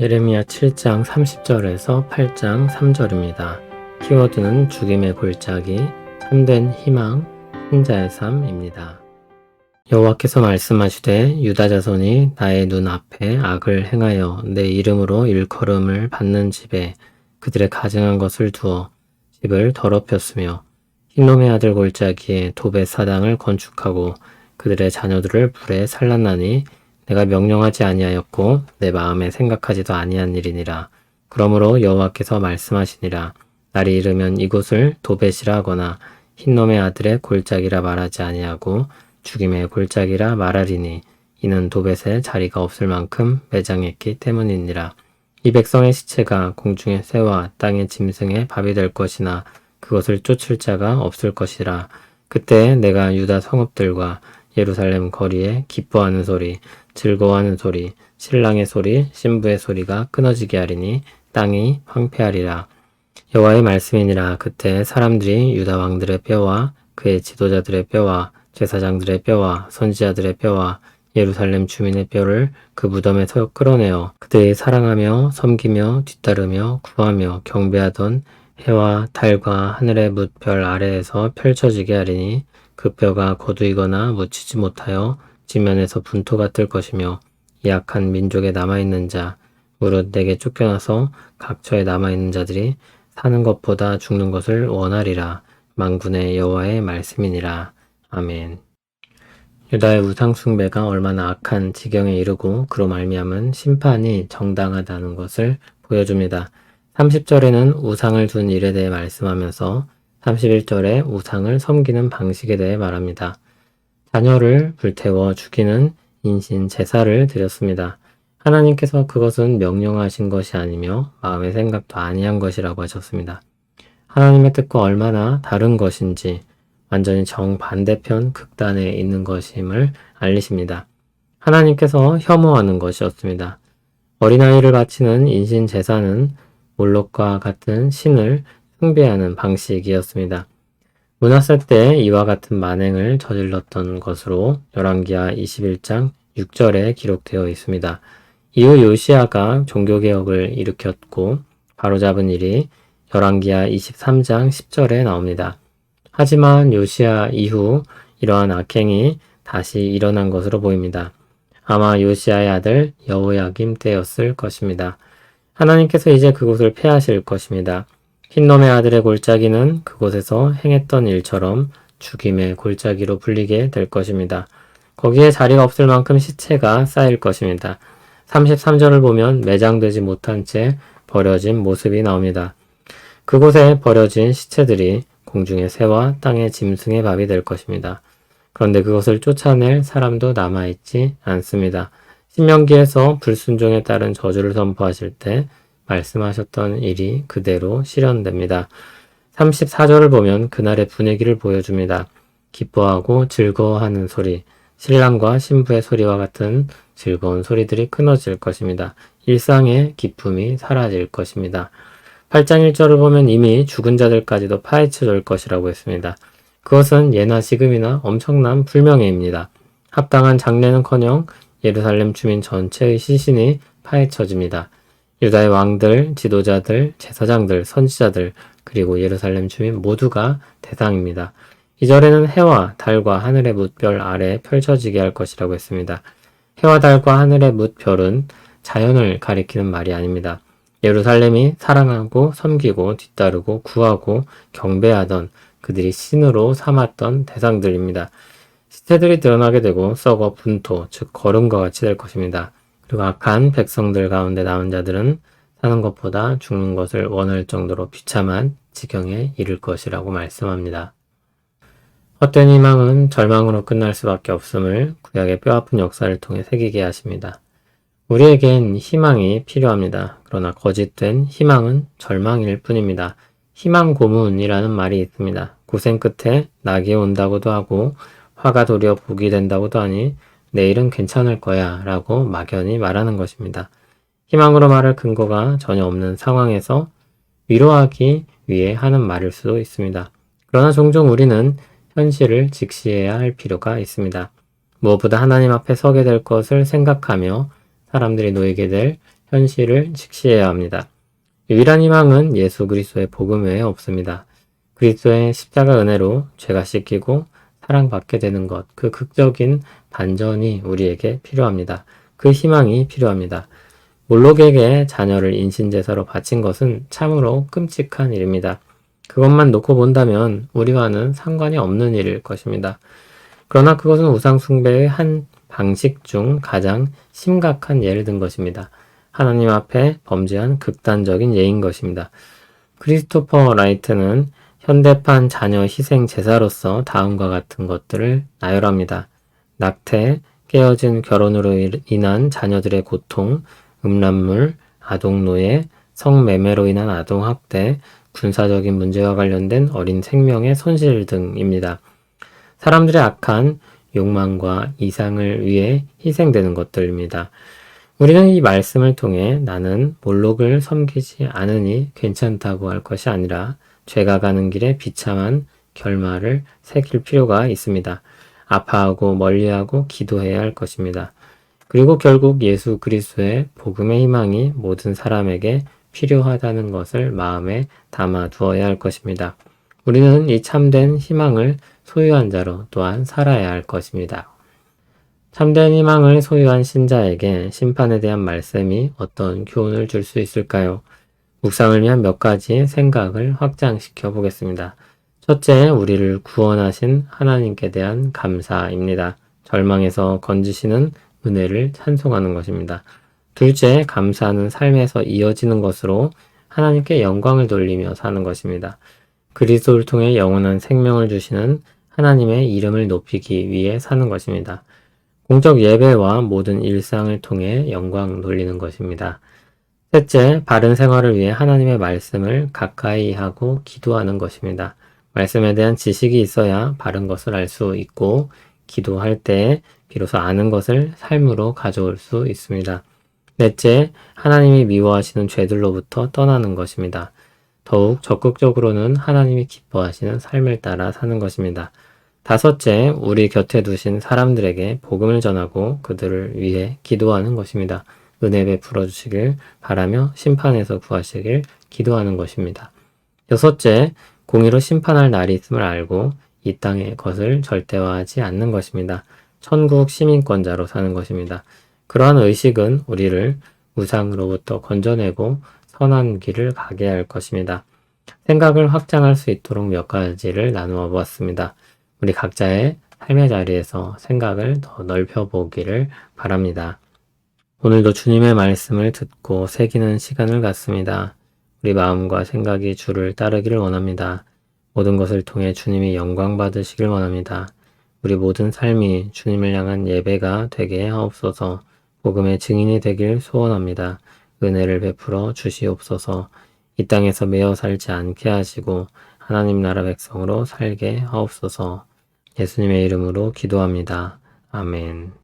예레미야 7장 30절에서 8장 3절입니다. 키워드는 죽임의 골짜기, 참된 희망, 신자의 삶입니다. 여호와께서 말씀하시되 유다 자손이 나의 눈 앞에 악을 행하여 내 이름으로 일컬음을 받는 집에 그들의 가증한 것을 두어 집을 더럽혔으며 흰놈의 아들 골짜기에 도벳 사당을 건축하고 그들의 자녀들을 불에 살랐나니 내가 명령하지 아니하였고 내 마음에 생각하지도 아니한 일이니라. 그러므로 여호와께서 말씀하시니라. 날이 이르면 이곳을 도벳이라 하거나 흰놈의 아들의 골짜기라 말하지 아니하고 죽임의 골짜기라 말하리니 이는 도벳에 자리가 없을 만큼 매장했기 때문이니라. 이 백성의 시체가 공중의 새와 땅의 짐승의 밥이 될 것이나 그것을 쫓을 자가 없을 것이라. 그때 내가 유다 성읍들과 예루살렘 거리에 기뻐하는 소리, 즐거워하는 소리, 신랑의 소리, 신부의 소리가 끊어지게 하리니 땅이 황폐하리라. 여호와의 말씀이니라. 그때 사람들이 유다 왕들의 뼈와 그의 지도자들의 뼈와 제사장들의 뼈와 선지자들의 뼈와 예루살렘 주민의 뼈를 그 무덤에서 끌어내어 그들이 사랑하며 섬기며 뒤따르며 구하며 경배하던 해와 달과 하늘의 뭇별 아래에서 펼쳐지게 하리니 그 뼈가 거두이거나 묻히지 못하여 지면에서 분토가 뜰 것이며 이 약한 민족에 남아있는 자 무릇 내게 쫓겨나서 각처에 남아있는 자들이 사는 것보다 죽는 것을 원하리라. 만군의 여호와의 말씀이니라. 아멘. 유다의 우상 숭배가 얼마나 악한 지경에 이르고 그로 말미암은 심판이 정당하다는 것을 보여줍니다. 30절에는 우상을 둔 일에 대해 말씀하면서 31절에 우상을 섬기는 방식에 대해 말합니다. 자녀를 불태워 죽이는 인신 제사를 드렸습니다. 하나님께서 그것은 명령하신 것이 아니며 마음의 생각도 아니한 것이라고 하셨습니다. 하나님의 뜻과 얼마나 다른 것인지 완전히 정반대편 극단에 있는 것임을 알리십니다. 하나님께서 혐오하는 것이었습니다. 어린아이를 바치는 인신 제사는 몰록과 같은 신을 숭배하는 방식이었습니다. 므낫세 때 이와 같은 만행을 저질렀던 것으로 열왕기하 21장 6절에 기록되어 있습니다. 이후 요시야가 종교개혁을 일으켰고 바로잡은 일이 열왕기하 23장 10절에 나옵니다. 하지만 요시야 이후 이러한 악행이 다시 일어난 것으로 보입니다. 아마 요시야의 아들 여호야김 때였을 것입니다. 하나님께서 이제 그곳을 폐하실 것입니다. 흰놈의 아들의 골짜기는 그곳에서 행했던 일처럼 죽임의 골짜기로 불리게 될 것입니다. 거기에 자리가 없을 만큼 시체가 쌓일 것입니다. 33절을 보면 매장되지 못한 채 버려진 모습이 나옵니다. 그곳에 버려진 시체들이 공중의 새와 땅의 짐승의 밥이 될 것입니다. 그런데 그것을 쫓아낼 사람도 남아있지 않습니다. 신명기에서 불순종에 따른 저주를 선포하실 때 말씀하셨던 일이 그대로 실현됩니다. 34절을 보면 그날의 분위기를 보여줍니다. 기뻐하고 즐거워하는 소리, 신랑과 신부의 소리와 같은 즐거운 소리들이 끊어질 것입니다. 일상의 기쁨이 사라질 것입니다. 8장 1절을 보면 이미 죽은 자들까지도 파헤쳐질 것이라고 했습니다. 그것은 예나 지금이나 엄청난 불명예입니다. 합당한 장례는커녕 예루살렘 주민 전체의 시신이 파헤쳐집니다. 유다의 왕들, 지도자들, 제사장들, 선지자들, 그리고 예루살렘 주민 모두가 대상입니다. 2절에는 해와 달과 하늘의 뭇별 아래 펼쳐지게 할 것이라고 했습니다. 해와 달과 하늘의 뭇별은 자연을 가리키는 말이 아닙니다. 예루살렘이 사랑하고 섬기고 뒤따르고 구하고 경배하던 그들이 신으로 삼았던 대상들입니다. 시체들이 드러나게 되고 썩어 분토, 즉 거름과 같이 될 것입니다. 그리고 악한 백성들 가운데 남은 자들은 사는 것보다 죽는 것을 원할 정도로 비참한 지경에 이를 것이라고 말씀합니다. 헛된 희망은 절망으로 끝날 수밖에 없음을 구약의 뼈아픈 역사를 통해 새기게 하십니다. 우리에겐 희망이 필요합니다. 그러나 거짓된 희망은 절망일 뿐입니다. 희망 고문이라는 말이 있습니다. 고생 끝에 낙이 온다고도 하고 화가 도리어 복이 된다고도 하니 내일은 괜찮을 거야 라고 막연히 말하는 것입니다. 희망으로 말할 근거가 전혀 없는 상황에서 위로하기 위해 하는 말일 수도 있습니다. 그러나 종종 우리는 현실을 직시해야 할 필요가 있습니다. 무엇보다 하나님 앞에 서게 될 것을 생각하며 사람들이 놓이게 될 현실을 직시해야 합니다. 유일한 희망은 예수 그리스도의 복음 외에 없습니다. 그리스도의 십자가 은혜로 죄가 씻기고 사랑받게 되는 것, 그 극적인 반전이 우리에게 필요합니다. 그 희망이 필요합니다. 몰록에게 자녀를 인신제사로 바친 것은 참으로 끔찍한 일입니다. 그것만 놓고 본다면 우리와는 상관이 없는 일일 것입니다. 그러나 그것은 우상숭배의 한 방식 중 가장 심각한 예를 든 것입니다. 하나님 앞에 범죄한 극단적인 예인 것입니다. 크리스토퍼 라이트는 현대판 자녀 희생 제사로서 다음과 같은 것들을 나열합니다. 낙태, 깨어진 결혼으로 인한 자녀들의 고통, 음란물, 아동노예, 성매매로 인한 아동학대, 군사적인 문제와 관련된 어린 생명의 손실 등입니다. 사람들의 악한 욕망과 이상을 위해 희생되는 것들입니다. 우리는 이 말씀을 통해 나는 몰록을 섬기지 않으니 괜찮다고 할 것이 아니라 죄가 가는 길에 비참한 결말을 새길 필요가 있습니다. 아파하고 멀리하고 기도해야 할 것입니다. 그리고 결국 예수 그리스도의 복음의 희망이 모든 사람에게 필요하다는 것을 마음에 담아 두어야 할 것입니다. 우리는 이 참된 희망을 소유한 자로 또한 살아야 할 것입니다. 참된 희망을 소유한 신자에게 심판에 대한 말씀이 어떤 교훈을 줄 수 있을까요? 묵상을 위한 몇 가지 생각을 확장시켜 보겠습니다. 첫째, 우리를 구원하신 하나님께 대한 감사입니다. 절망에서 건지시는 은혜를 찬송하는 것입니다. 둘째, 감사는 삶에서 이어지는 것으로 하나님께 영광을 돌리며 사는 것입니다. 그리스도를 통해 영원한 생명을 주시는 하나님의 이름을 높이기 위해 사는 것입니다. 공적 예배와 모든 일상을 통해 영광 돌리는 것입니다. 셋째, 바른 생활을 위해 하나님의 말씀을 가까이 하고 기도하는 것입니다. 말씀에 대한 지식이 있어야 바른 것을 알 수 있고 기도할 때 비로소 아는 것을 삶으로 가져올 수 있습니다. 넷째, 하나님이 미워하시는 죄들로부터 떠나는 것입니다. 더욱 적극적으로는 하나님이 기뻐하시는 삶을 따라 사는 것입니다. 다섯째, 우리 곁에 두신 사람들에게 복음을 전하고 그들을 위해 기도하는 것입니다. 은혜 베풀어 주시길 바라며 심판에서 구하시길 기도하는 것입니다. 여섯째, 공의로 심판할 날이 있음을 알고 이 땅의 것을 절대화하지 않는 것입니다. 천국 시민권자로 사는 것입니다. 그러한 의식은 우리를 우상으로부터 건져내고 선한 길을 가게 할 것입니다. 생각을 확장할 수 있도록 몇 가지를 나누어 보았습니다. 우리 각자의 삶의 자리에서 생각을 더 넓혀보기를 바랍니다. 오늘도 주님의 말씀을 듣고 새기는 시간을 갖습니다. 우리 마음과 생각이 주를 따르기를 원합니다. 모든 것을 통해 주님이 영광 받으시길 원합니다. 우리 모든 삶이 주님을 향한 예배가 되게 하옵소서. 복음의 증인이 되길 소원합니다. 은혜를 베풀어 주시옵소서. 이 땅에서 매어 살지 않게 하시고 하나님 나라 백성으로 살게 하옵소서. 예수님의 이름으로 기도합니다. 아멘.